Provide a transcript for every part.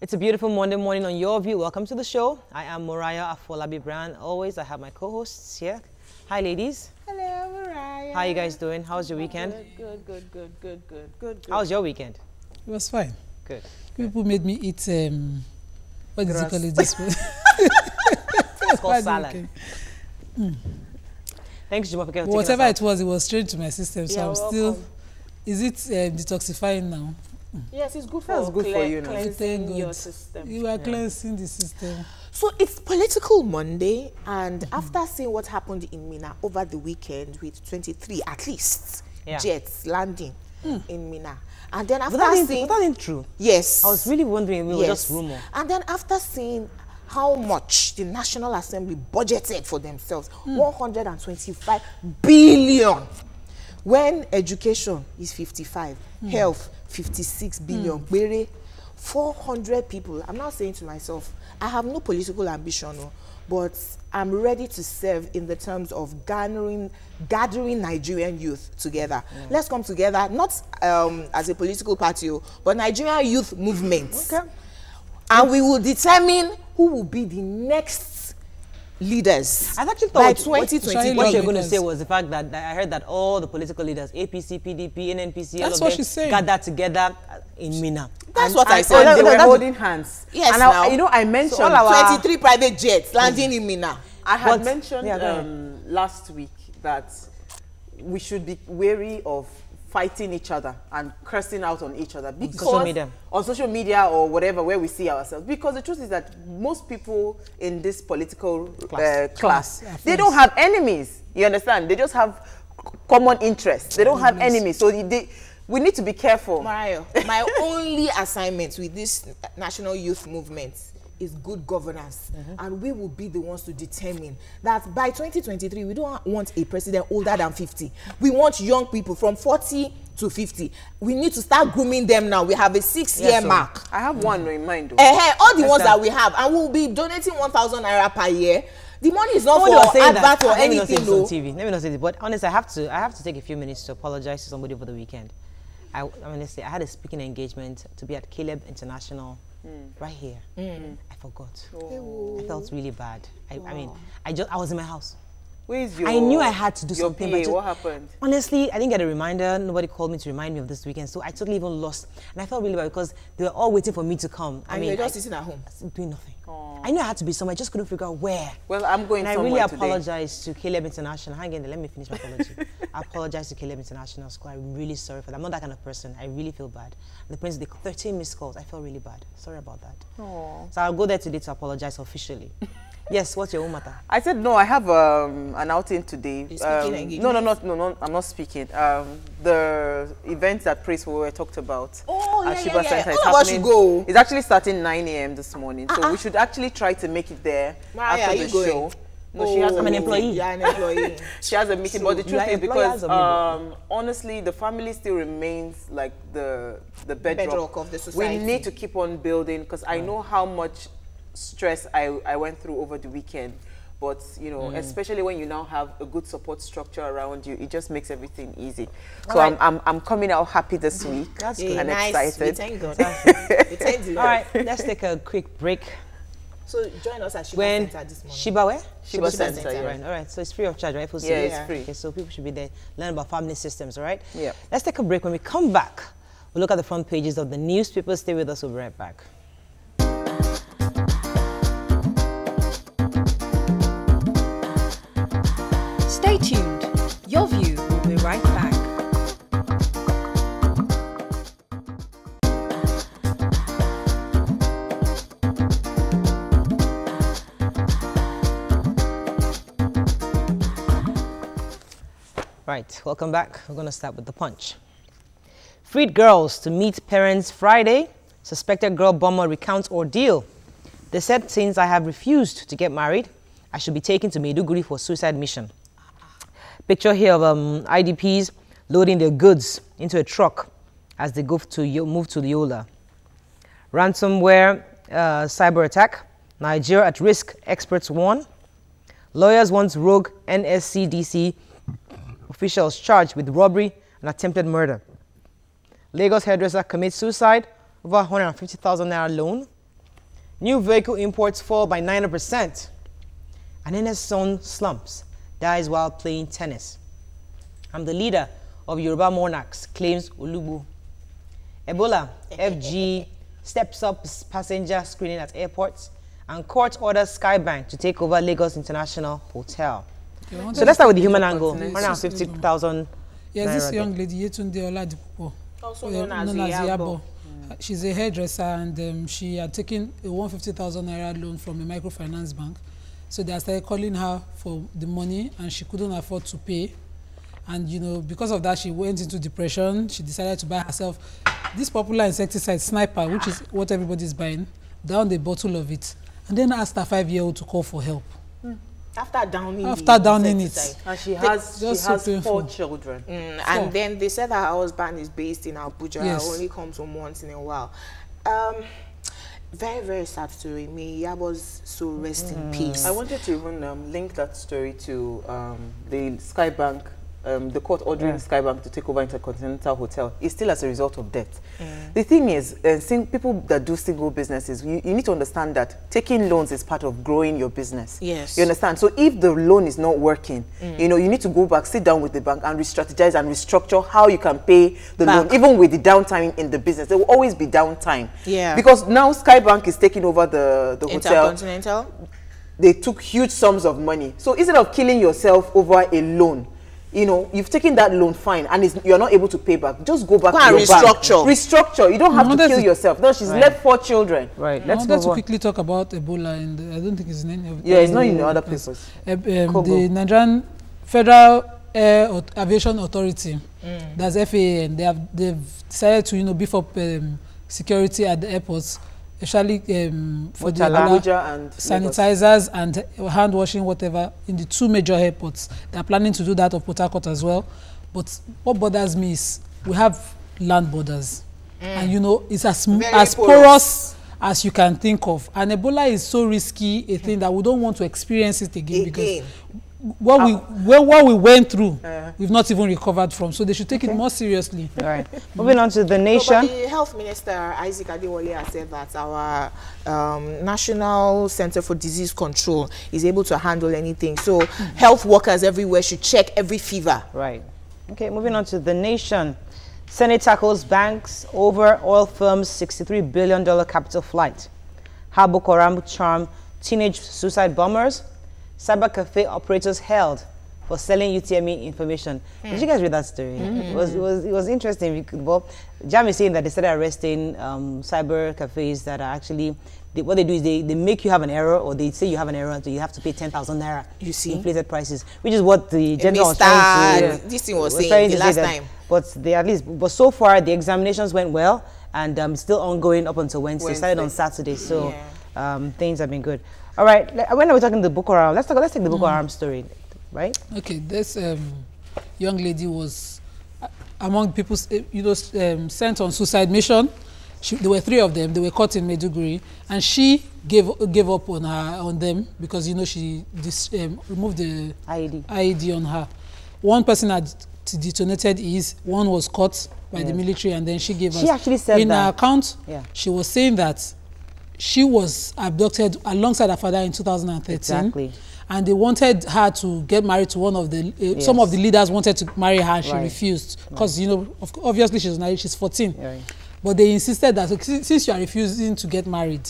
It's a beautiful Monday morning on Your View. Welcome to the show. I am Mariah Afolabi Brand. Always, I have my co-hosts here. Hi, ladies. Hello, Mariah. How are you guys doing? How's your weekend? Good. How's your weekend? It was fine. Good. People made me eat, what is it called this way? It's called salad. Thanks, Juma, for whatever it was straight to my system, so I'm still... Is it detoxifying now? Yes, it's good for, you now. Cleansing your system. You are cleansing the system. So it's Political Monday, and after seeing what happened in Minna over the weekend with 23 at least jets landing in Minna, and then after seeing... Was that true? Yes. I was really wondering, it was just rumor. And then after seeing how much the National Assembly budgeted for themselves, 125 billion, when education is 55, health 56 billion, 400 people. I'm not saying to myself, I have no political ambition, but I'm ready to serve in the terms of gathering Nigerian youth together. Let's come together, not as a political party, but Nigerian youth movement. Okay. And we will determine who will be the next leaders. I actually by thought 2020. What you're going to say was the fact that I heard that all the political leaders, APC, PDP, NNPC, all of them gathered together in Minna. That's what I said. They were holding hands. Yes, and now. you know, I mentioned so 23 private jets landing in Minna. I had mentioned last week that we should be wary of fighting each other and cursing out on each other because on social media or whatever where we see ourselves, because the truth is that most people in this political class they don't have enemies, you understand, they just have common interests, they don't have enemies, so we need to be careful. Mariah, my only assignment with this national youth movement is good governance, and we will be the ones to determine that by 2023 we don't want a president older than 50. We want young people from 40 to 50. We need to start grooming them now. We have a 6-year mark. I have one in mind. All the ones that we have, and we'll be donating 1,000 naira per year. The money is not for advert or anything. Let me not say this, but honestly, I have to take a few minutes to apologize to somebody over the weekend. I had a speaking engagement to be at Caleb International. Right here. I forgot. I felt really bad. I mean, I was in my house. Where is your... I knew I had to do something. PA, what happened? Honestly, I didn't get a reminder. Nobody called me to remind me of this weekend. So I totally even lost. And I felt really bad because they were all waiting for me to come. And you were just sitting at home? Doing nothing. I knew I had to be somewhere. I just couldn't figure out where. Well, I'm going somewhere today. And I really apologize to Caleb International. Hang in there. Let me finish my apology. I apologize to Caleb International School. I'm really sorry for that. I'm not that kind of person. I really feel bad. The principal, 13 missed calls. I felt really bad. Sorry about that. So I'll go there today to apologize officially. Yes, what's your own matter? I said no. I have an outing today. No, I'm not speaking. The event that Praise we talked about. Shiba Center is happening. It's actually starting 9 a.m. this morning, so we should actually try to make it there after the show. No, she has an employee. Yeah, an employee. She has a meeting, but the truth is because honestly, the family still remains like the bedrock of the society. We need to keep on building because I know how much stress I went through over the weekend, but you know, especially when you now have a good support structure around you, it just makes everything easy. So I'm coming out happy this week. That's good. And nice. excited. Thank God. All right, let's take a quick break. So join us at Shiba Center this morning. Shiba where? Shiba Center, yeah. Right. All right, so it's free of charge, right? Yeah, it's free. Okay, so people should be there, learn about family systems, all right? Yeah. Let's take a break. When we come back, we'll look at the front pages of the newspapers. Stay with us, we'll be right back. Stay tuned. Your View will be right back. Right, welcome back. We're going to start with the Punch. Freed girls to meet parents Friday. Suspected girl bomber recounts ordeal. They said, since I have refused to get married, I should be taken to Maiduguri for suicide mission. Picture here of IDPs loading their goods into a truck as they move to Yola. Ransomware cyber attack. Nigeria at risk, experts warn. Lawyers want rogue NSCDC officials charged with robbery and attempted murder. Lagos hairdresser commits suicide over 150,000 naira loan. New vehicle imports fall by 90%. An NS son slumps, dies while playing tennis. I'm the leader of Yoruba monarchs, claims Olubu. Ebola, FG steps up passenger screening at airports, and court orders Skybank to take over Lagos International Hotel. So let's start with the human angle. 150,000. Yes, this young lady, Yetunde Oladipupo, also known as Yabo. She's a hairdresser, and she had taken a 150,000 naira loan from a microfinance bank. So they started calling her for the money, and she couldn't afford to pay. And you know, because of that, she went into depression. She decided to buy herself this popular insecticide, Sniper, which is what everybody's buying, down the bottle of it, and then asked her 5-year-old to call for help. After downing it. And she has 4 children. And then they said that her husband is based in Abuja. Yes. Only comes home once in a while. Very, very sad story. May Yabo's soul rest in peace. I wanted to even link that story to the Skybank, the court ordering Skybank to take over Intercontinental Hotel is still as a result of debt. The thing is, people that do single businesses, you need to understand that taking loans is part of growing your business. Yes. You understand? So if the loan is not working, you know, you need to go back, sit down with the bank and re-strategize and restructure how you can pay the loan, even with the downtime in the business. There will always be downtime. Yeah. Because now Skybank is taking over the hotel. Intercontinental? They took huge sums of money. So instead of killing yourself over a loan, you know, you've taken that loan, fine, and you're not able to pay back. Just go back to your restructure. Bank. Restructure. You don't have to kill yourself. No, she's left 4 children. Right. Let's quickly talk about Ebola, and I don't think it's in any of it's not in the other papers. The Nigerian Federal Aviation Authority, that's FAA, they've decided to, you know, beef up security at the airports, especially for the Abuja and sanitizers and hand washing, whatever, in the 2 major airports. They are planning to do that of Port Harcourt as well. But what bothers me is we have land borders, and you know, it's as porous as you can think of. And Ebola is so risky a thing that we don't want to experience it again. Because what we went through, we've not even recovered from. So they should take it more seriously. All right. Moving on to the nation. But the Health Minister, Isaac Adewale, has said that our National Center for Disease Control is able to handle anything. So health workers everywhere should check every fever. Right. Okay, moving on to the nation. Senate tackles banks over oil firms' $63 billion capital flight. How Boko Haram charm teenage suicide bombers. Cyber cafe operators held for selling UTME information. Did you guys read that story? It was interesting. Jam is saying that they started arresting cyber cafes that are actually, what they do is they make you have an error, or they say you have an error, so you have to pay 10,000 naira. You see, inflated prices, which is what the general was trying to. This thing was saying the last time. But they but so far the examinations went well, and still ongoing up until Wednesday. Started on Saturday, so things have been good. All right, when are we talking the Boko Haram? Let's take the Boko Haram story, right? Okay, this young lady was among people, you know, sent on suicide mission. There were 3 of them. They were caught in Maiduguri, and she gave up on them because, you know, she removed the IED on her. One person had detonated his. One was caught by the military, and then she gave us. She actually said in that. her account, she was saying that she was abducted alongside her father in 2013. Exactly. And they wanted her to get married to one of the, some of the leaders wanted to marry her, and she refused. Because, you know, obviously she's 14. Right. But they insisted that since you are refusing to get married,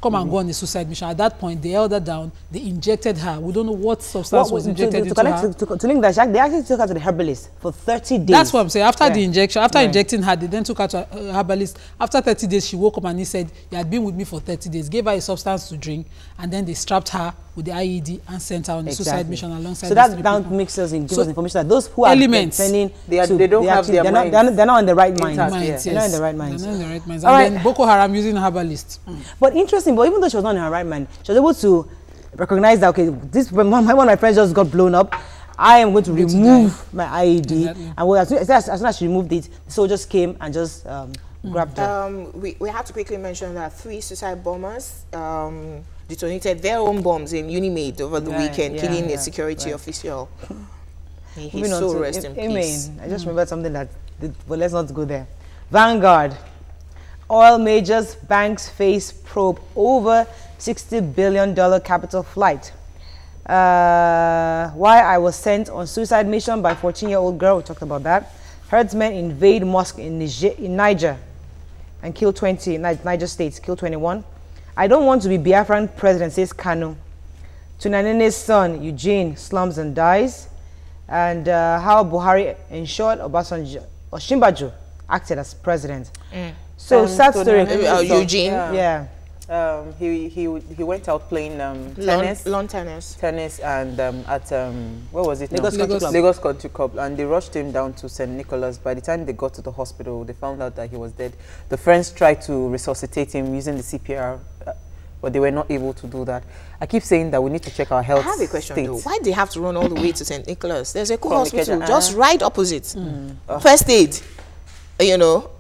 come and go on a suicide mission. At that point, they held her down, they injected her. We don't know what substance was injected into her. To link that, they actually took her to the herbalist for 30 days. That's what I'm saying. After the injection, after injecting her, they then took her to a herbalist. After 30 days, she woke up and he said, you had been with me for 30 days, gave her a substance to drink, and then they strapped her with the IED and sent her on a suicide mission alongside. So that down mixes and gives us information that those who are defending, they don't have their minds. They're not in the right minds. They're not in the right minds. They're not in the right minds. And then Boko Haram using a herbalist. But interesting, but even though she was not in her right mind, she was able to recognize that, okay, one of my friends just got blown up. I am going to remove my IED. And as soon as she removed it, the soldiers came and just grabbed her. We had to quickly mention that 3 suicide bombers detonated their own bombs in Unimaid over the weekend, killing a security official. May his soul rest in peace. I just remembered something that, but let's not go there. Vanguard. Oil majors, banks face probe over $60 billion capital flight. Why I was sent on suicide mission by 14-year-old girl. We talked about that. Herdsmen invade mosque in Niger and kill 20. Niger State, kill 21. I don't want to be Biafran president, says Kanu. Tunanene's son, Eugene, slums and dies. And how Buhari ensured Osinbajo acted as president. So sad story. Eugene. Yeah. He went out playing tennis. Lawn tennis. Tennis and at where was it? Lagos Country Club. Lagos Country Club, and they rushed him down to St. Nicholas. By the time they got to the hospital, they found out that he was dead. The friends tried to resuscitate him using the CPR, but they were not able to do that. I keep saying that we need to check our health. I have a question state. though. Why do they have to run all the way to St. Nicholas? There's a cool From hospital Ikeja. just right opposite. First aid, you know.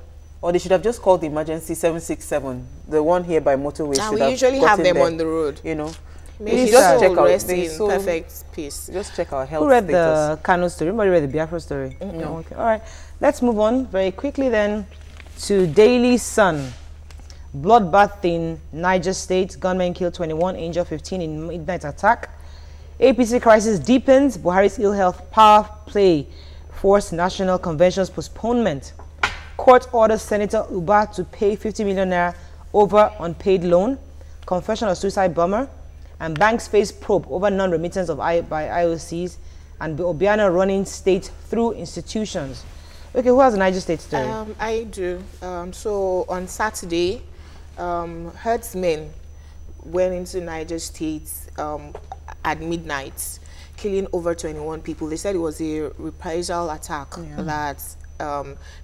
Or they should have just called the emergency 767, the one here by motorway. We usually have them there, on the road. You know, Maybe just just check our rest in so perfect peace. Just check our health Who read status. the Kano story? Everybody read the Biafra story? No. Okay. All right. Let's move on very quickly then to Daily Sun. Bloodbath in Niger State. Gunmen kill 21, injure 15 in midnight attack. APC crisis deepens. Buhari's ill health power play forced national convention's postponement. Court orders Senator Uba to pay 50 million naira over unpaid loan. Confession of suicide bomber. And banks face probe over non-remittance of by IOCs. And Obiano running state through institutions. Okay, who has the Niger State story? I do. So on Saturday, herdsmen went into Niger State at midnight, killing over 21 people. They said it was a reprisal attack, that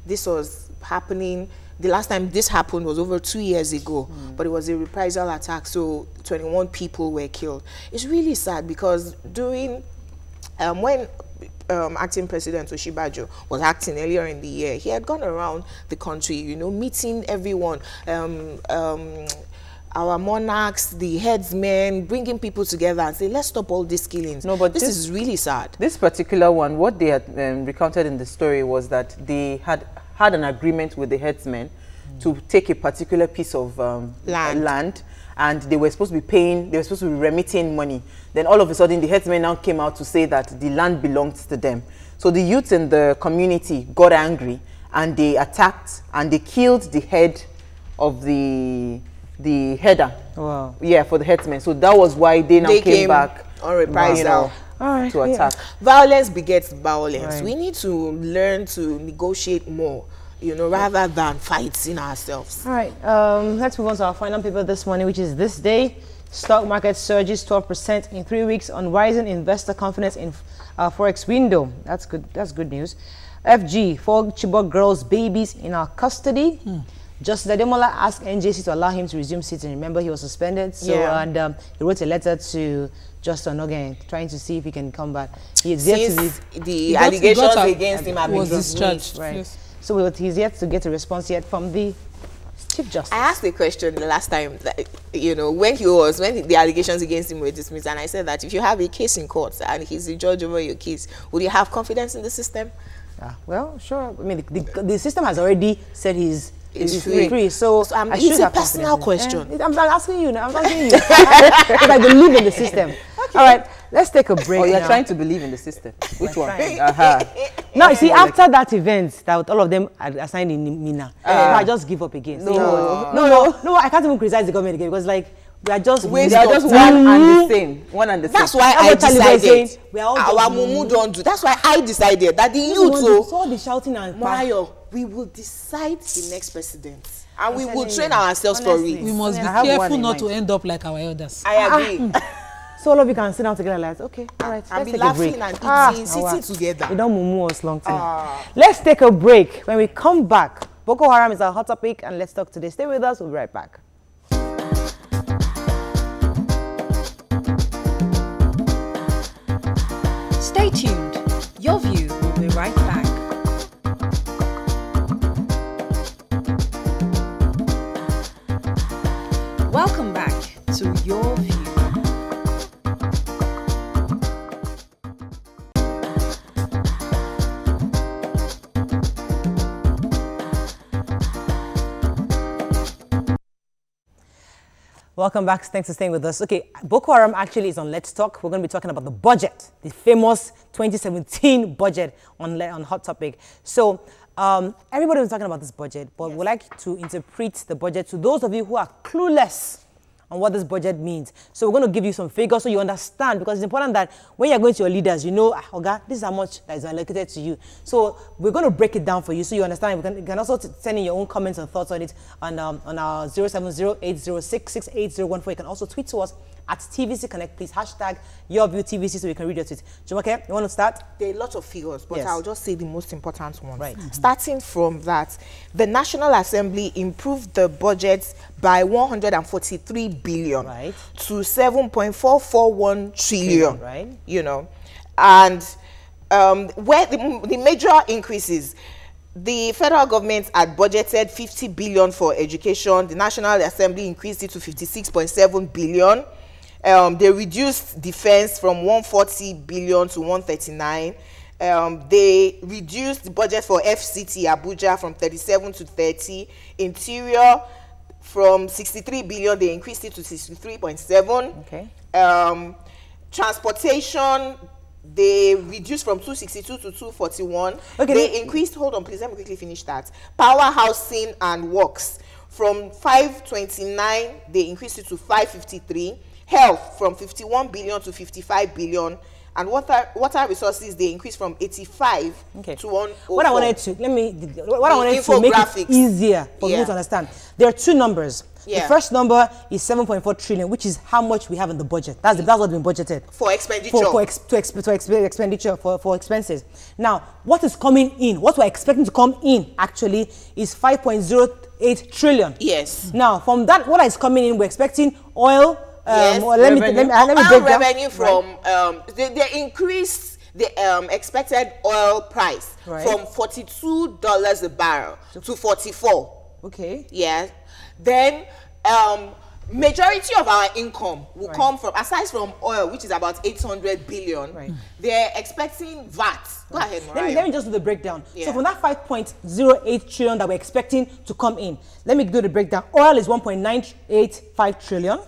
this was happening. The last time this happened was over 2 years ago, but it was a reprisal attack, so 21 people were killed. It's really sad because during, when acting President Osinbajo was acting earlier in the year, he had gone around the country, you know, meeting everyone, our monarchs, the headsmen, bringing people together and say, let's stop all these killings. No, but this is really sad. This particular one, what they had recounted in the story was that they had an agreement with the headsmen to take a particular piece of land, and they were supposed to be paying, they were supposed to be remitting money. Then all of a sudden, the headsmen now came out to say that the land belonged to them. So the youth in the community got angry, and they attacked, and they killed the head of the header. Wow. Yeah, for the headsmen. So that was why they now came back on reprisal. To attack. Violence begets violence. Right. We need to learn to negotiate more, you know, rather than fighting ourselves. All right, let's move on to our final paper this morning, which is This Day. Stock market surges 12% in 3 weeks on rising investor confidence in Forex window. That's good. That's good news. FG, 4 Chibok girls' babies in our custody. Justice Ademola asked NJC to allow him to resume sitting. Remember, he was suspended. So, and he wrote a letter to Justice Onogen trying to see if he can come back. He is yet to be, the allegations against him have been discharged. Right. Yes. So he's yet to get a response yet from the Chief Justice. I asked a question the last time that, you know, when the allegations against him were dismissed, and I said that if you have a case in court and he's the judge over your case, would you have confidence in the system? Well, sure. I mean, the system has already said he's free. So I should it's a have personal question. I'm asking you now. I'm asking you. If I believe in the system. Okay. All right, let's take a break. Oh, you're now. trying to believe in the system. Which one? Now, you see, after that event, that all of them are assigned in Mina, I just give up again. No, I can't even criticize the government again because, like, we are just one and the same. One and the same. That's why I decided. Our mumu don't do. That's why I decided that the youth. So the shouting and Mayo, we will decide the next president, and we will train ourselves for it. We must be careful not to end up like our elders. I agree. So all of you can sit down together like, okay, all right, and let's be take a break. laughing and eating, sitting together. We don't mumu us long time. Let's take a break. When we come back, Boko Haram is our hot topic, and let's talk today. Stay with us. We'll be right back. Stay tuned. Your View will be right back. Welcome back to Your View. Welcome back. Thanks for staying with us. Okay, Boko Haram actually is on Let's Talk. We're going to be talking about the budget, the famous 2017 budget on Hot Topic. So everybody was talking about this budget, but we'd like to interpret the budget to those of you who are clueless on what this budget means. So we're going to give you some figures so you understand, because it's important that when you're going to your leaders, you know, Oga, this is how much that is allocated to you. So we're going to break it down for you so you understand. You can also send in your own comments and thoughts on it on our 07080668014. You can also tweet to us at TVC Connect, please. Hashtag YourViewTVC so we can read your tweet. Jumoke, you want to start? There are a lot of figures, but I'll just say the most important ones. Right. Starting from that, the National Assembly improved the budget by 143 billion to 7.441 trillion. Right. You know, and where the major increases, the federal government had budgeted 50 billion for education. The National Assembly increased it to 56.7 billion. They reduced defense from 140 billion to 139. They reduced the budget for FCT Abuja from 37 to 30. Interior from 63 billion, they increased it to 63.7. Okay. Transportation, they reduced from 262 to 241. Okay. They increased, hold on please, let me quickly finish that. Power, housing and works, from 529, they increased it to 553. Health, from 51 billion to 55 billion. And water resources, they increased from 85 to 104. What I wanted to make it easier for you to understand. There are two numbers. The first number is 7.4 trillion, which is how much we have in the budget. That's what's been budgeted for expenditure. Expenditure for expenses. Now, what is coming in? What we're expecting to come in actually is 5.08 trillion. Yes. Now, from that, what is coming in? We're expecting oil. Let me break down. Revenue from they increased the expected oil price from $42 a barrel to 44. Okay. Yeah. Then majority of our income will come from, aside from oil, which is about 800 billion. They're expecting VAT. Go ahead, Mariah. Let me just do the breakdown. So from that 5.08 trillion that we're expecting to come in, let me do the breakdown. Oil is 1.985 trillion.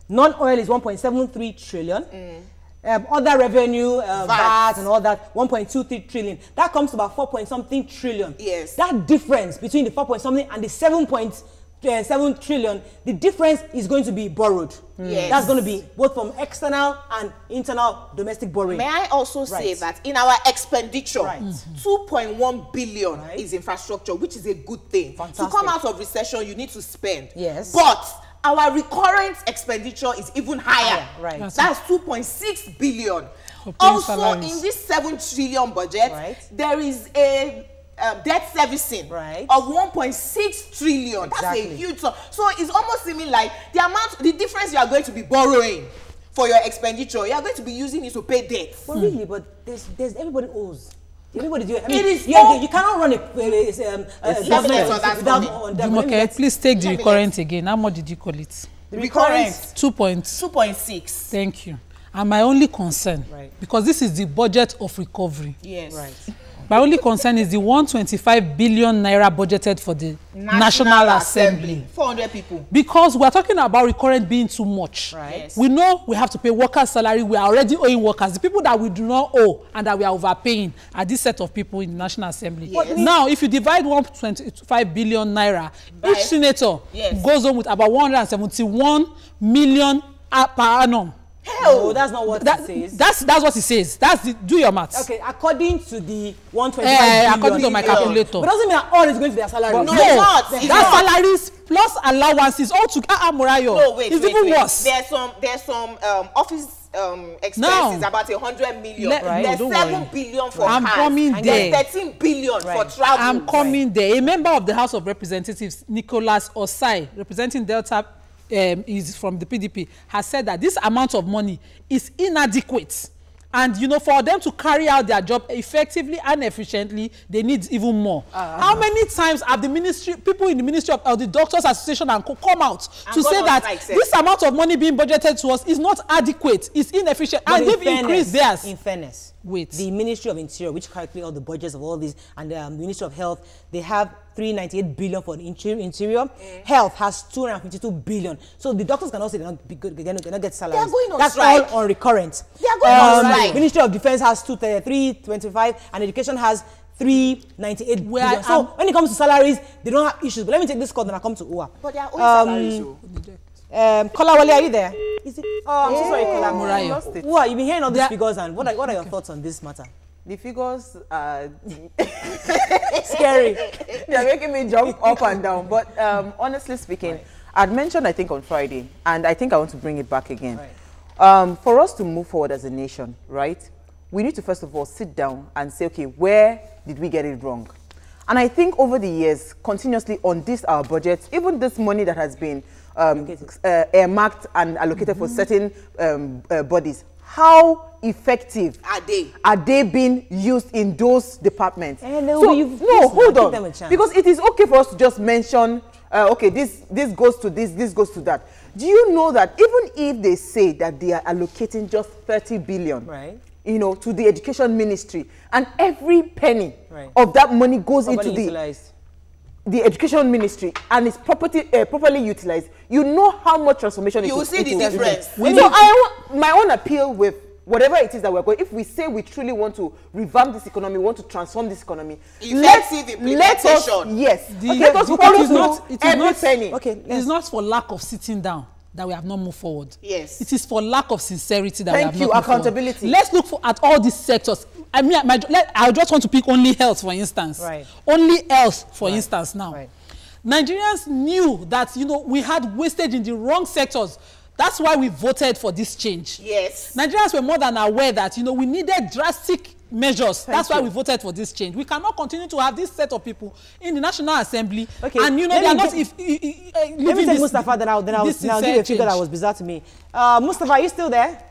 Non-oil is 1.73 trillion. Other revenue, VAT and all that, 1.23 trillion. That comes to about 4-point-something trillion. Yes. That difference between the 4-point-something and the 7.7 trillion, the difference is going to be borrowed. Yes. That's going to be both from external and internal domestic borrowing. May I also say that in our expenditure, 2.1 billion is infrastructure, which is a good thing. Fantastic. To come out of recession, you need to spend. Yes. But our recurrent expenditure is even higher. That's 2.6 billion. Also, in this 7 trillion budget, there is a debt servicing of 1.6 trillion. That's a huge sum. So it's almost seeming like the difference you are going to be borrowing for your expenditure, you are going to be using it to pay debt. Well, really, but there's everybody owes. Everybody do it. I mean, it is you cannot run a government without Jumoke, please take the recurrent again. How much did you call it? The recurrent 2.6. Thank you. And my only concern, because this is the budget of recovery. Yes. My only concern is the 125 billion naira budgeted for the National Assembly. 400 people. Because we are talking about recurrent being too much. Yes. We know we have to pay workers' salary. We are already owing workers. The people that we do not owe and that we are overpaying are this set of people in the National Assembly. Yes. Now, if you divide 125 billion naira, each senator goes on with about 171 million per annum. No, that's not what it says. That's what it says. Do your maths. Okay, according to the 125 according to my calculator. But doesn't mean that all is going to their salary. No, it's not. That salaries plus allowances all together. Morayo. No, wait. It's even worse. There's some office expenses about 100 million. There's 7 billion for I'm cars. Coming there. There's 13 billion for travel. I'm coming there. A member of the House of Representatives, Nicholas Osai, representing Delta, is from the PDP, has said that this amount of money is inadequate, and for them to carry out their job effectively and efficiently, they need even more. How many times have the people in the Ministry of the Doctors Association and come out to say that this amount of money being budgeted to us is not adequate, it's inefficient, and they've increased theirs? In fairness, Wait. The Ministry of Interior, which calculate all the budgets of all these, and the Ministry of Health, they have 398 billion for the interior. Health has 252 billion. So the doctors can also they're not get salaries. They are going on That's strike. all on recurrent. They are going on strike. Ministry of Defense has 325, and Education has 398 billion. So when it comes to salaries, they don't have issues. But let me take this call and I come to UA. But they are only salaries. Kolawole, are you there? Is it? Oh, I'm so sorry, Murayo. UA, you've been hearing all these figures, and what are your thoughts on this matter? The figures are scary. They're making me jump up and down. But honestly speaking, I'd mentioned, I think, on Friday, and I think I want to bring it back again. For us to move forward as a nation, right, we need to first of all sit down and say, okay, where did we get it wrong? And I think over the years, continuously on this, our budget, even this money that has been earmarked and allocated for certain bodies, how effective are they being used in those departments? Hold on, because it is okay for us to just mention, okay, this goes to this goes to that. Do you know that even if they say that they are allocating just 30 billion, right, you know, to the education ministry, and every penny of that money goes into the education ministry and is properly utilized, you know how much transformation you will see the difference. So my own appeal with whatever it is that we're going, if we say we truly want to revamp this economy, want to transform this economy, let us follow through every penny. Okay, it's not for lack of sitting down that we have not moved forward. Yes. It is for lack of sincerity that we have not moved accountability. Forward. Let's look at all these sectors. I mean, I just want to pick only health, for instance. Right. Only health, for instance, now. Right. Nigerians knew that, you know, we had wastage in the wrong sectors. That's why we voted for this change. Yes. Nigerians were more than aware that, you know, we needed drastic measures. That's why we voted for this change. We cannot continue to have this set of people in the National Assembly. Okay. And, you know, they are not let me tell Mustafa that I'll give a figure that was bizarre to me. Mustafa, are you still there?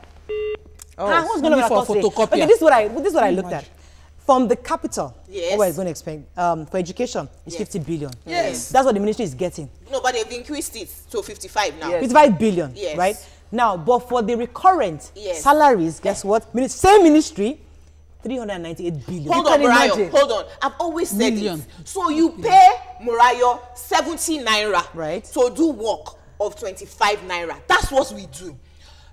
What's going on with that? Okay, this is what I looked at. From the capital, what we're going to expect for education is 50 billion. Yes. That's what the ministry is getting. No, but they've increased it to 55 now. 55 billion, right? Now, but for the recurrent salaries, guess what? Same ministry, 398 billion. Hold on, Murayo, hold on. I've always said it. So you pay Murayo 70 naira to do work of 25 naira. That's what we do.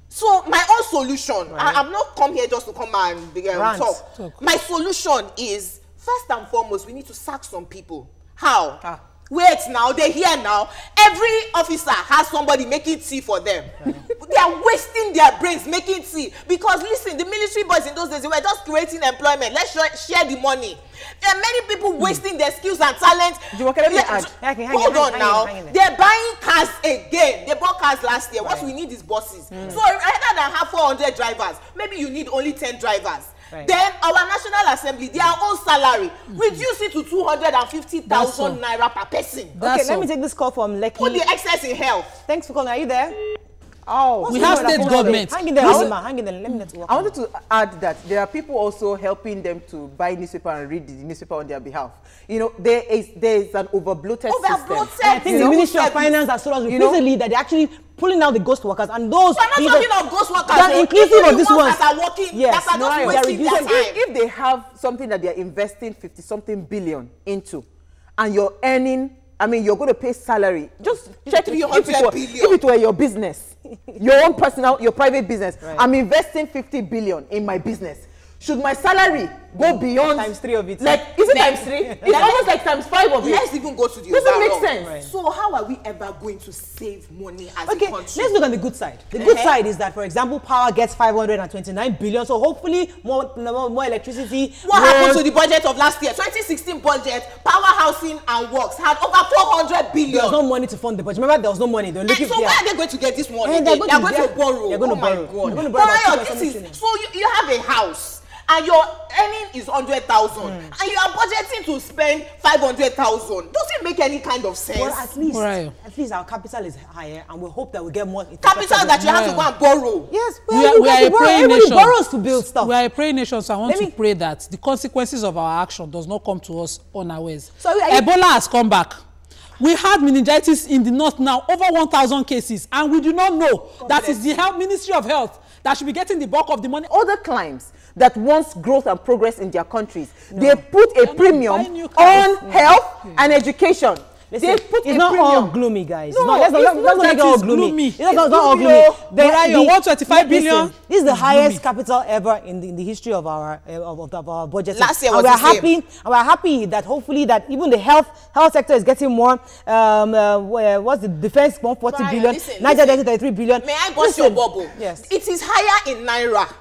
So my own solution, I'm not come here just to come and talk. My solution is, first and foremost, we need to sack some people. How? Wait now, they're here now. Every officer has somebody making tea for them. They are wasting their brains making tea. Because listen, the military boys in those days, they were just creating employment. Let's share the money. There are many people wasting their skills and talent. Hold on now. They're buying cars again. They bought cars last year. What we need is buses. So rather than have 400 drivers, maybe you need only 10 drivers. Then our National Assembly, their own salary, reduce it to 250,000 naira per person. Okay, let me take this call from Lekki. Put the excess in health. Thanks for calling. Are you there? We have state government. Hang in there, hang in there. Let me network. I wanted to add that there are people also helping them to buy newspaper and read the newspaper on their behalf. You know, there is an overbloated system. I think the Ministry of Finance has told us repeatedly that they're actually pulling out the ghost workers, and those we're not talking of ghost workers. That inclusive of this ones that are working. Yes, that are not wasting their time. If they have something that they are investing 50-something billion into, and you're earning, I mean, you're going to pay salary. Just check if it were your business, your own personal, your private business. I'm investing 50 billion in my business. Should my salary go beyond ×3 of it? Like, is it ×3? It's almost like ×5 of it. Let's even go to the doesn't make sense. So how are we ever going to save money as a country? Let's look at the good side. The good side is that, for example, power gets 529 billion. So hopefully more electricity. What happened to the budget of last year? 2016 budget, power, housing and works had over 400 billion. There was no money to fund the budget. Remember, there was no money. So where are they going to get this money? They're going to borrow. They're going to borrow. Oh my God. So you have a house, and your earning is 100,000, and you are budgeting to spend 500,000. Does it make any kind of sense? Well, at least our capital is higher, and we hope that we get more capital that you have to go and borrow. Yes, we are a praying nation. Borrows to build stuff. We are a praying nation, so I want to pray that the consequences of our action does not come to us unawares. So Ebola has come back. We had meningitis in the north now, over 1,000 cases, and we do not know that is the Ministry of Health that should be getting the bulk of the money. Other climes that wants growth and progress in their countries. They put a premium on health and education. Listen, they put it's not all gloomy, guys. No, let's not make it all gloomy. It's not all gloomy. There are your 125 billion. This is the highest capital ever in the history of our budget. Last year was the same. And we're happy that hopefully that even the health sector is getting more. What's the defense 140 billion? Nigeria 33 billion. May I bust your bubble? Yes. It is higher in naira.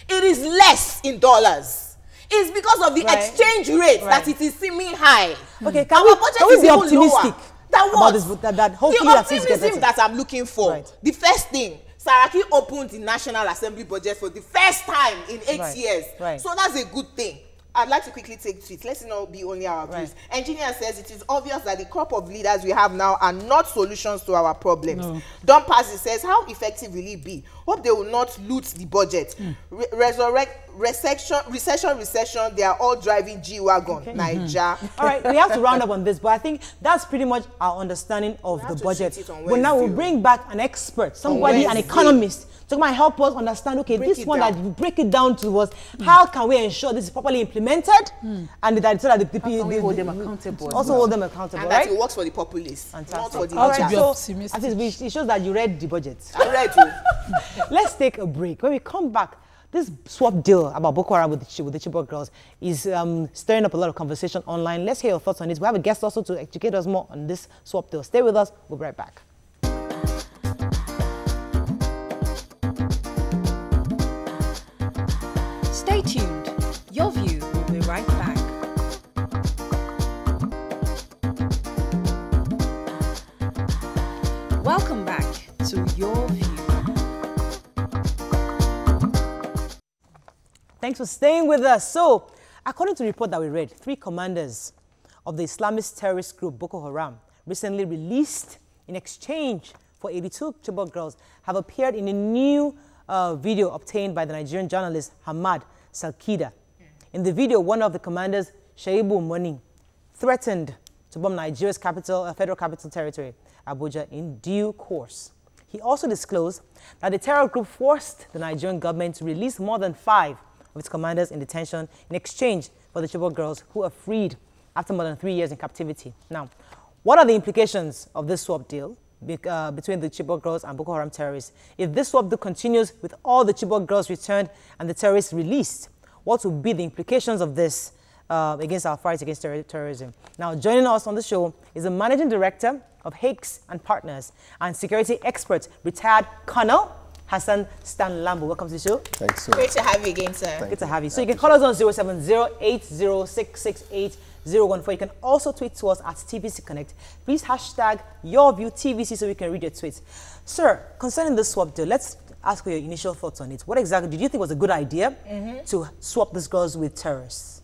It is less in dollars. It's because of the exchange rate that it is seeming high. Okay, can we be optimistic about this? That hopefully the that optimism that I'm looking for. The first thing, Saraki opened the National Assembly budget for the first time in 8 years. So that's a good thing. I'd like to quickly take tweets. Let's not be only our views. Engineer says it is obvious that the crop of leaders we have now are not solutions to our problems. Don Pazzi says, how effective will it be? Hope they will not loot the budget. Recession, they are all driving G-Wagon. Niger. All right, we have to round up on this, but I think that's pretty much our understanding of the budget. But now we'll bring back an expert, somebody, an economist, to come and help us understand, okay, this one that you break it down to us, how can we ensure this is properly implemented and that so that the people hold them accountable. Also hold them accountable, and that it works for the populace, not for the leaders. So it shows that you read the budget. I read you. Let's take a break. When we come back, this swap deal about Boko Haram with the Chibok girls is stirring up a lot of conversation online. Let's hear your thoughts on it. We have a guest also to educate us more on this swap deal. Stay with us. We'll be right back. Stay tuned. Your View will be right back. Welcome back to Your View. Thanks for staying with us. So, according to the report that we read, 3 commanders of the Islamist terrorist group Boko Haram, recently released in exchange for 82 Chibok girls, have appeared in a new video obtained by the Nigerian journalist Hamad Salkida. In the video, one of the commanders, Shaibu Moni, threatened to bomb Nigeria's federal capital territory, Abuja, in due course. He also disclosed that the terror group forced the Nigerian government to release more than 5 of its commanders in detention in exchange for the Chibok girls who were freed after more than 3 years in captivity. Now, what are the implications of this swap deal between the Chibok girls and Boko Haram terrorists? If this swap deal continues with all the Chibok girls returned and the terrorists released, what will be the implications of this against our fight against terrorism? Now, joining us on the show is the Managing Director of Hakes and Partners and security expert, retired Colonel Hassan Stanlambo. Welcome to the show. Thanks, sir. Great to have you again, sir. Good to have you. So you can call us on 070-80668014. You can also tweet to us at TVC Connect. Please hashtag YourViewTVC so we can read your tweets. Sir, concerning this swap deal, let's ask for your initial thoughts on it. What exactly did you think was a good idea to swap these girls with terrorists?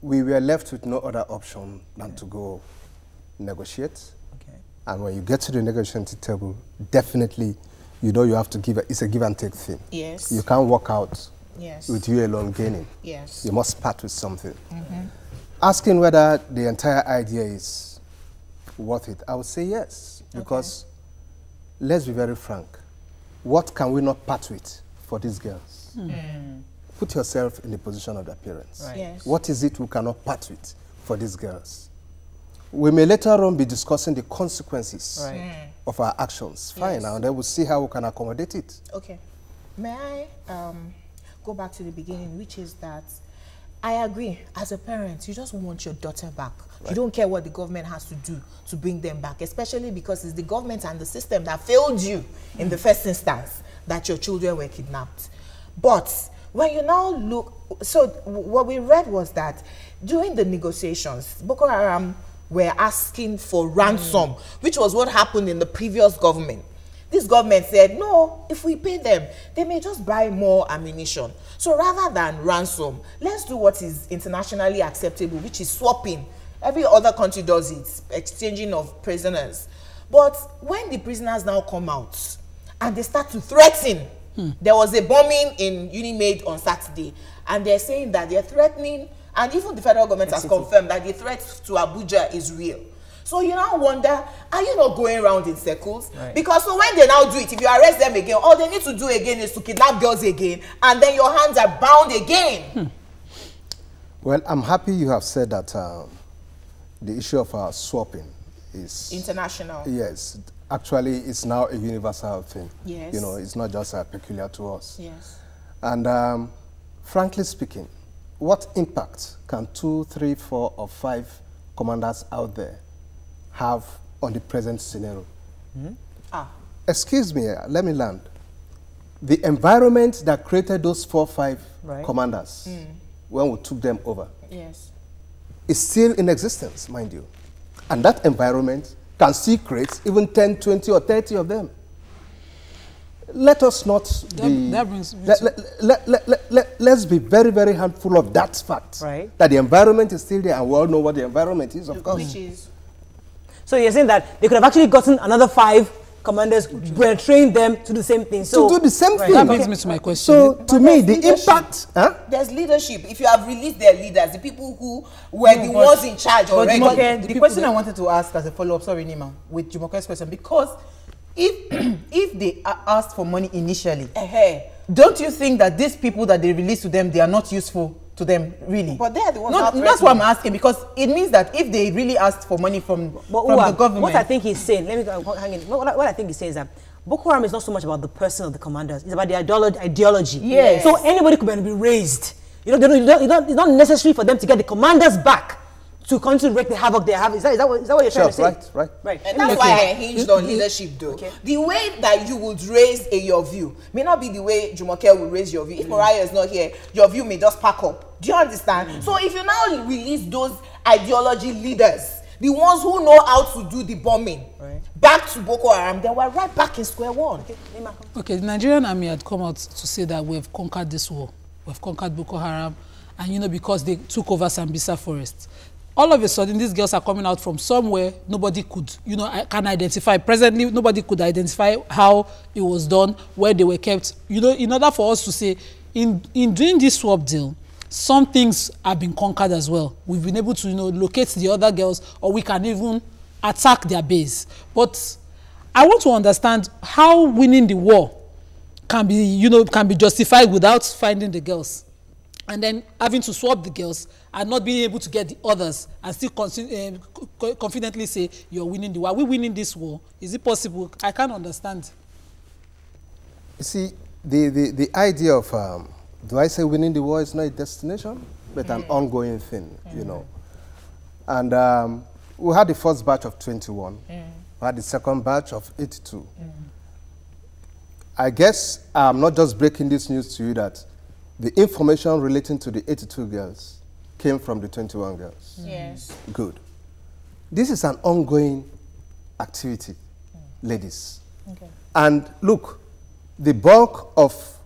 We were left with no other option than to go negotiate. Okay. And when you get to the negotiating table, definitely you know you have to it's a give and take thing. Yes. You can't walk out yes. with you alone gaining. Yes. You must part with something. Asking whether the entire idea is worth it, I would say yes. Because let's be very frank. What can we not part with for these girls? Put yourself in the position of their parents. Right. Yes. What is it we cannot part with for these girls? We may later on be discussing the consequences of our actions. Fine, and then we'll see how we can accommodate it. Okay. May I go back to the beginning, which is that I agree. As a parent, you just want your daughter back. You don't care what the government has to do to bring them back, especially because it's the government and the system that failed you in the first instance that your children were kidnapped. But when you now look, so what we read was that during the negotiations, Boko Haram were asking for ransom, which was what happened in the previous government. This government said, no, if we pay them, they may just buy more ammunition. So rather than ransom, let's do what is internationally acceptable, which is swapping. Every other country does it, exchanging of prisoners. But when the prisoners now come out and they start to threaten, there was a bombing in Unimaid on Saturday, and they're saying that they're threatening, and even the federal government has confirmed that the threat to Abuja is real. So you now wonder, are you not going around in circles? Right. Because so when they now do it, if you arrest them again, all they need to do again is to kidnap girls again, and then your hands are bound again. Well, I'm happy you have said that the issue of swapping is international. Yes, actually, it's now a universal thing. Yes. You know, it's not just peculiar to us. Yes. And frankly speaking, what impact can 2, 3, 4, or 5 commanders out there have on the present scenario? Excuse me, let me land. The environment that created those 4, 5 commanders when we took them over is still in existence, mind you. And that environment can still create even 10, 20, or 30 of them. Let us not let's be very, very handful of that fact. That the environment is still there, and we all know what the environment is, of course. Which is? So you're saying that they could have actually gotten another 5 commanders who had trained them to do the same thing. So to do the same thing. That brings me to my question. So to me, the impact... There's leadership. If you have released their leaders, the people who were the ones in charge already. The question I wanted to ask as a follow-up, sorry Nima, with Jumoke's question, because if they asked for money initially, don't you think that these people that they release to them, they are not useful to them, really? But they're the ones. That's what I'm asking, because it means that if they really asked for money from the government. What I think he's saying, let me go, hang in. What I think he's saying is that Boko Haram is not so much about the person of the commanders; it's about the ideology. Yes. So anybody could be raised. You know, it's not necessary for them to get the commanders back to continue to wreak the havoc they have. Is that what you're trying to say? Right. And that's why I hinged on leadership, though. The way that you would raise your view may not be the way Jumoke will raise your view. If Mariah is not here, your view may just pack up. Do you understand? So if you now release those ideology leaders, the ones who know how to do the bombing, back to Boko Haram, then we're right back in square one. Okay, the Nigerian army had come out to say that we've conquered this war. We've conquered Boko Haram, and you know, because they took over Sambisa Forest. All of a sudden, these girls are coming out from somewhere nobody could, you know, can identify. Presently, nobody could identify how it was done, where they were kept. You know, in order for us to say, in doing this swap deal, some things have been conquered as well. We've been able to, you know, locate the other girls, or we can even attack their base. But I want to understand how winning the war can be, you know, can be justified without finding the girls, and then having to swap the girls and not being able to get the others and still confidently say you're winning the war. Are we winning this war? Is it possible? I can't understand. You see, the idea of, do I say winning the war is not a destination, but an ongoing thing, you know. And we had the first batch of 21. We had the second batch of 82. I guess I'm not just breaking this news to you that the information relating to the 82 girls came from the 21 girls. Yes. Good. This is an ongoing activity, ladies. Okay. And look, the bulk of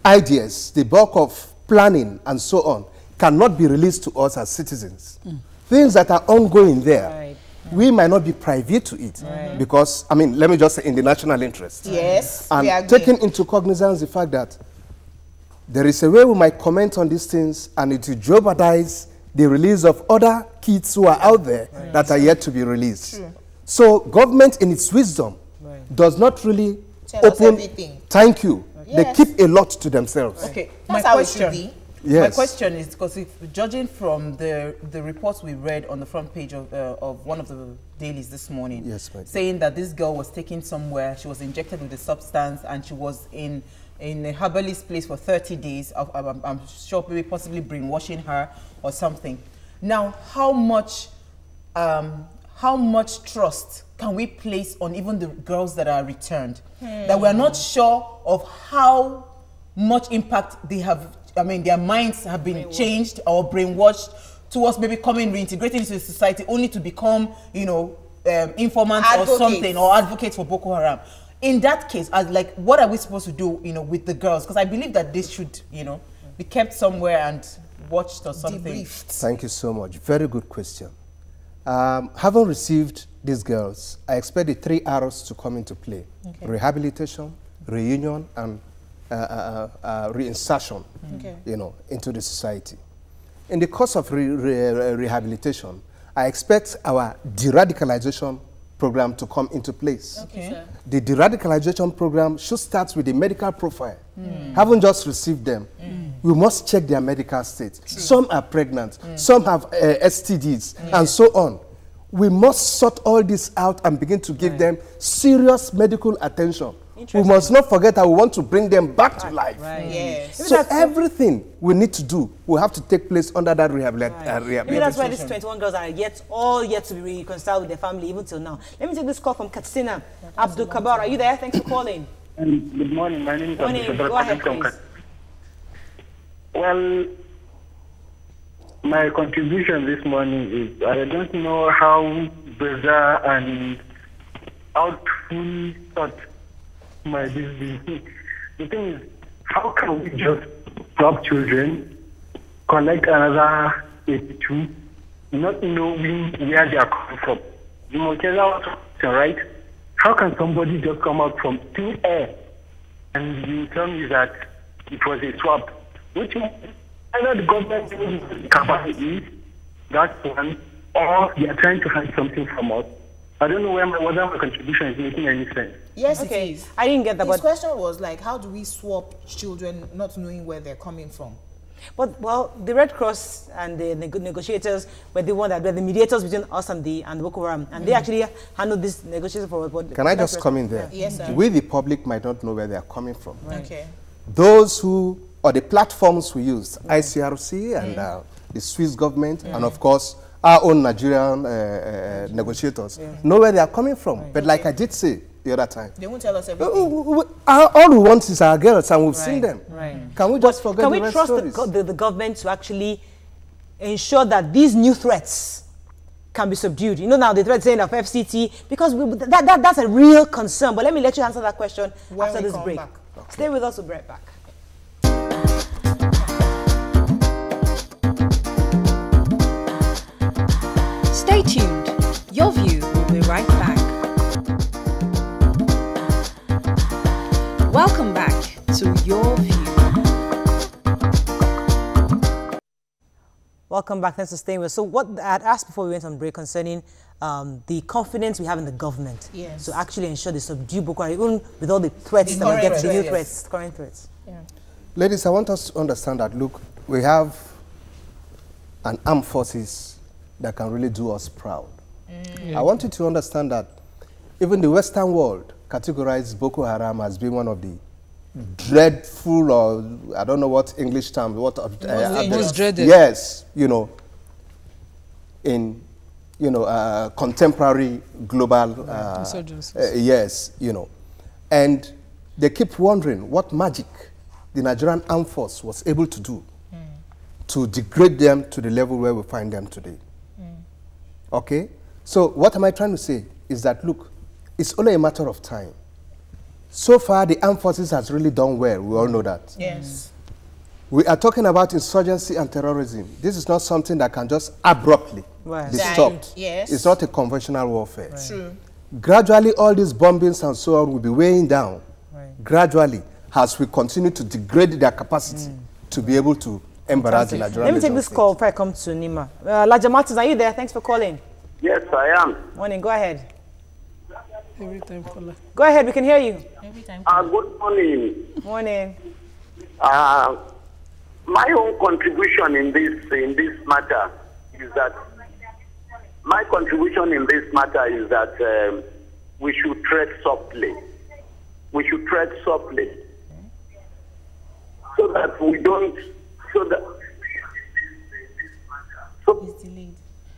ideas, the bulk of planning and so on cannot be released to us as citizens. Things that are ongoing there, we might not be privy to it because, I mean, let me just say in the national interest. Yes. And taking into cognizance the fact that there is a way we might comment on these things and it will jeopardize the release of other kids who are out there that are yet to be released. True. So government in its wisdom does not really tell us everything. Thank you. Yes. They keep a lot to themselves. Okay, that's how it should be. Yes. My question is, because judging from the reports we read on the front page of one of the dailies this morning, saying that this girl was taken somewhere, she was injected with a substance, and she was in a herbalist place for 30 days. I'm sure maybe possibly brainwashing her or something. Now, how much trust can we place on even the girls that are returned? That we're not sure of how much impact they have. I mean, their minds have been changed or brainwashed towards maybe reintegrating into society, only to become, you know, informants or something, or advocates for Boko Haram. In that case, like, what are we supposed to do, you know, with the girls? Because I believe that this should, you know, be kept somewhere and watched or something. Debriefed. Thank you so much. Very good question. Having received these girls, I expect the 3 R's to come into play: rehabilitation, reunion, and reinsertion, you know, into the society. In the course of rehabilitation, I expect our de-radicalization program to come into place. Okay. The de-radicalization program should start with the medical profile. Haven't just received them. We must check their medical state. Some are pregnant, some have STDs, and so on. We must sort all this out and begin to give them serious medical attention. We must not forget that we want to bring them back to life. Yes. So everything we need to do will have to take place under that rehabilitation. Maybe that's why these 21 girls are all yet to be reconciled with their family even till now. Let me take this call from Katsina. Abdul Kabar, are you there? Thanks for calling. Good morning. My name is Abdul Kabar. Go ahead, please. Well, my contribution this morning is I don't know how bizarre and outful thought my this be. The thing is, how can we just drop children, collect another 82, not knowing where they are coming from? The Mokela, right? How can somebody just come out from thin air and you tell me that it was a swap? Which means either the government knows the capacity, that's one, or they are trying to hide something from us. I don't know whether my contribution is making any sense. Yes, it is. I didn't get that. His question was like, how do we swap children not knowing where they're coming from? But, well, the Red Cross and the negotiators were the one that were the mediators between us and the Boko Haram, and they actually handled this negotiation for what. Can I just come in there? Yes, sir. We, the public, might not know where they are coming from. Right. Okay. Those who, or the platforms we use, ICRC and the Swiss government, and of course, our own Nigerian negotiators, know where they are coming from. But like I did say the other time, they won't tell us everything. All we want is our girls, and we've seen them. Can we just forget the rest stories? Can we trust the government to actually ensure that these new threats can be subdued? You know, now the threat saying of FCT, because that's a real concern. But let me let you answer that question after this break. Okay. Stay with us, we'll be right back. Stay tuned. Your View will be right back. Welcome back to Your View. Welcome back. Thanks for staying with us. So what I had asked before we went on break concerning the confidence we have in the government to actually ensure they subdue Boko Haram, even with all the threats that we get, the new threats, current threats. Ladies, I want us to understand that, look, we have an armed forces that can really do us proud. I want you to understand that even the Western world categorized Boko Haram as being one of the dreadful, or I don't know what English term, what most dreaded. Yes, you know, in contemporary global yes, you know, and they keep wondering what magic the Nigerian armed force was able to do to degrade them to the level where we find them today. Okay, so what am I trying to say is that, look, it's only a matter of time. So far, the armed forces has really done well. We all know that. Yes. We are talking about insurgency and terrorism. This is not something that can just abruptly be stopped. Yes. It's not a conventional warfare. True. Gradually, all these bombings and so on will be weighing down. Gradually, as we continue to degrade their capacity to be able to embarrass the Nigerian. Let me take this call before I come to Nima. Laja Martins, are you there? Thanks for calling. Yes, I am. Morning, go ahead. Every time caller. Go ahead, we can hear you. Every time. Good morning. Morning. My own contribution in this matter is that we should tread softly. We should tread softly, so that we don't. He's delayed.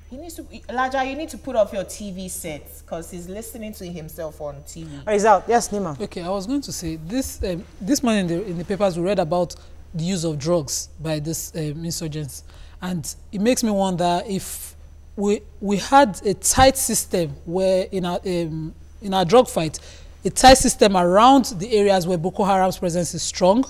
He needs to. Elijah, you need to put off your TV set because he's listening to himself on TV. Oh, he's out. Yes, Nima. Okay, I was going to say this. This morning in the papers we read about the use of drugs by this insurgents, and it makes me wonder if we had a tight system where in our drug fight, a tight system around the areas where Boko Haram's presence is strong.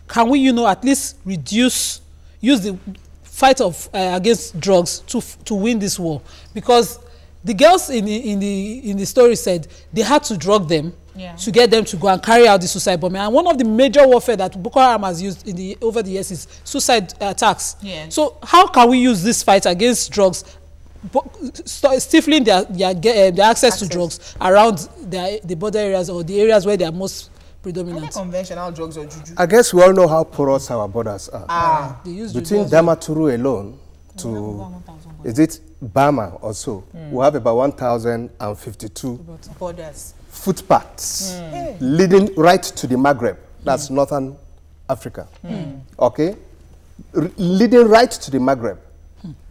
Can we, at least use the fight of against drugs to win this war? Because the girls in the story said they had to drug them to get them to go and carry out the suicide bombing. And one of the major warfare that Boko Haram has used over the years is suicide attacks. Yes. So how can we use this fight against drugs stifling their access to drugs around the border areas or the areas where they are most predominant. Are they conventional drugs or juju? I guess we all know how porous our borders are. Between Damaturu alone to, is it Bama also, we have about 1,052 borders. Footpaths leading right to the Maghreb. That's Northern Africa. Okay? Leading right to the Maghreb.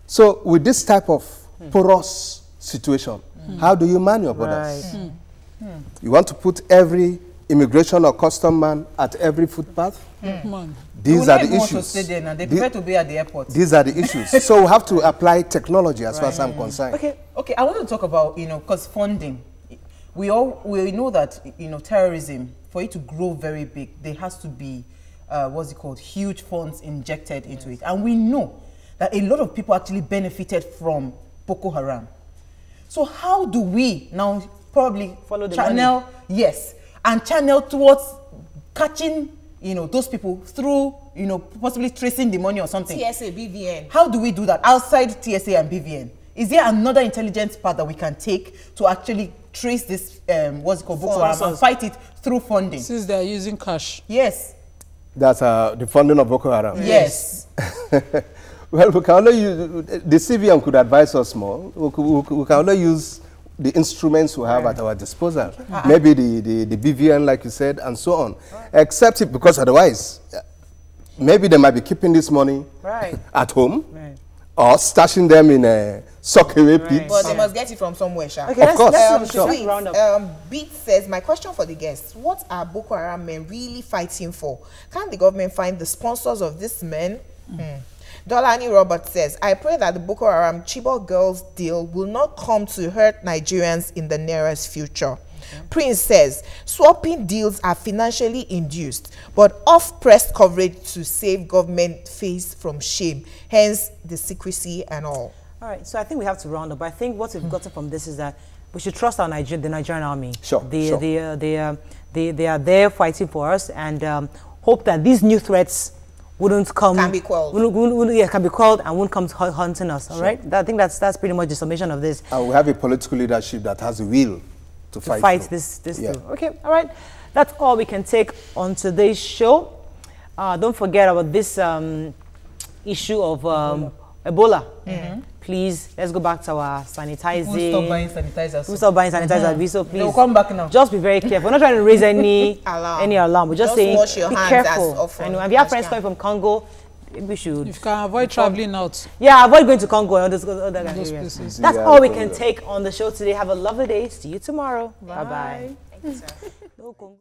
So with this type of porous situation, how do you man your borders? You want to put every immigration or custom man at every footpath? These are the issues. To stay there now. They prefer to be at the airport. These are the issues. So we have to apply technology as far as I'm concerned. Okay. I want to talk about, because funding. We know that, terrorism, for it to grow very big, there has to be, huge funds injected into it. And we know that a lot of people actually benefited from Boko Haram. So how do we now probably follow the channel, money? Yes, and channel towards catching, those people through, possibly tracing the money or something? TSA, BVN. How do we do that outside TSA and BVN? Is there another intelligence path that we can take to actually trace this, Boko Haram and fight it through funding? Since they are using cash. Yes. That's the funding of Boko Haram. Yes. Well, we can only use, the CVM could advise us more. We can only use the instruments we have at our disposal. Maybe the BVN, like you said, and so on. Except it, because otherwise, maybe they might be keeping this money at home or stashing them in a sock-away pit. But they must get it from somewhere, Sha. Okay, of course. Beat says, my question for the guests, what are Boko Haram men really fighting for? Can the government find the sponsors of these men? Dolani Robert says, I pray that the Boko Haram Chibok girls deal will not come to hurt Nigerians in the nearest future. Prince says, swapping deals are financially induced, but off-press coverage to save government face from shame, hence the secrecy and all. All right, so I think we have to round up. I think what we've gotten from this is that we should trust our the Nigerian army. They are there fighting for us, and hope that these new threats wouldn't come. Can be quelled. Can be quelled and won't come hunting us. All right, I think that's pretty much the summation of this. And we have a political leadership that has the will to fight this through. Okay, all right, that's all we can take on today's show. Don't forget about this issue of Ebola. Please, let's go back to our sanitizing. We'll stop buying sanitizers. We'll stop buying sanitizers. So please, they'll come back now. Just be very careful. We're not trying to raise any alarm. We're just saying wash your be hands careful. as often And if you have friends coming from Congo, we should. If you can avoid traveling out. Yeah, avoid going to Congo and other areas. That's all we can take on the show today. Have a lovely day. See you tomorrow. Bye bye. Thank you, sir. No Congo.